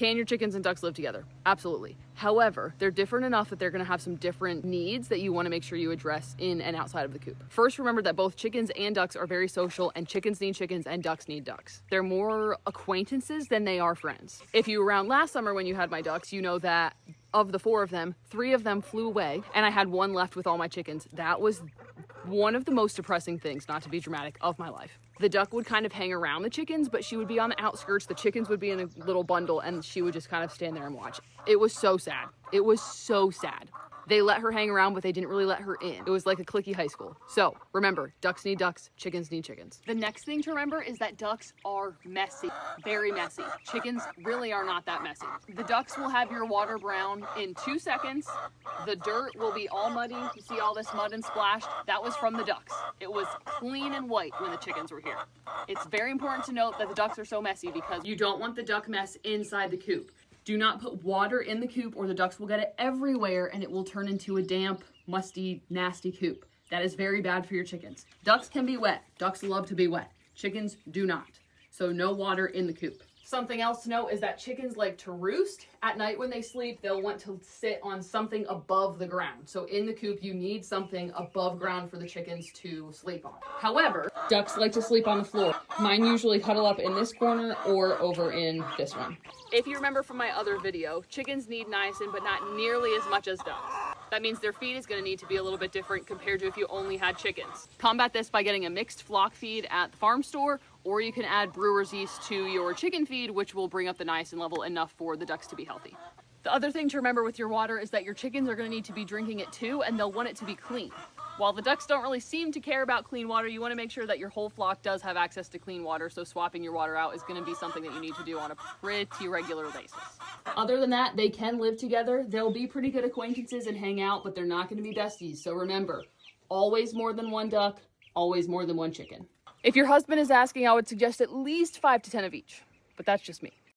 Can your chickens and ducks live together? Absolutely. However, they're different enough that they're gonna have some different needs that you wanna make sure you address in and outside of the coop. First, remember that both chickens and ducks are very social, and chickens need chickens and ducks need ducks. They're more acquaintances than they are friends. If you were around last summer when you had my ducks, you know that of the 4 of them, 3 of them flew away, and I had 1 left with all my chickens. That was one of the most depressing things, not to be dramatic, of my life. The duck would kind of hang around the chickens, but she would be on the outskirts. The chickens would be in a little bundle, and she would just kind of stand there and watch. It was so sad. It was so sad. They let her hang around, but they didn't really let her in. It was like a cliquey high school. So remember, ducks need ducks, chickens need chickens. The next thing to remember is that ducks are messy, very messy. Chickens really are not that messy. The ducks will have your water brown in 2 seconds. The dirt will be all muddy. You see all this mud and splashed? That was from the ducks. It was clean and white when the chickens were here. It's very important to note that the ducks are so messy because you don't want the duck mess inside the coop. Do not put water in the coop or the ducks will get it everywhere and it will turn into a damp, musty, nasty coop. That is very bad for your chickens. Ducks can be wet. Ducks love to be wet. Chickens do not. So no water in the coop. Something else to note is that chickens like to roost. At night when they sleep, they'll want to sit on something above the ground. So in the coop, you need something above ground for the chickens to sleep on. However, ducks like to sleep on the floor. Mine usually huddle up in this corner or over in this one. If you remember from my other video, chickens need niacin, but not nearly as much as ducks. That means their feed is going to need to be a little bit different compared to if you only had chickens. Combat this by getting a mixed flock feed at the farm store, or you can add brewer's yeast to your chicken feed, which will bring up the niacin level enough for the ducks to be healthy. The other thing to remember with your water is that your chickens are going to need to be drinking it too, and they'll want it to be clean. While the ducks don't really seem to care about clean water, you want to make sure that your whole flock does have access to clean water, so swapping your water out is going to be something that you need to do on a pretty regular basis. Other than that, they can live together. They'll be pretty good acquaintances and hang out, but they're not going to be besties. So remember, always more than 1 duck, always more than 1 chicken. If your husband is asking, I would suggest at least 5 to 10 of each, but that's just me.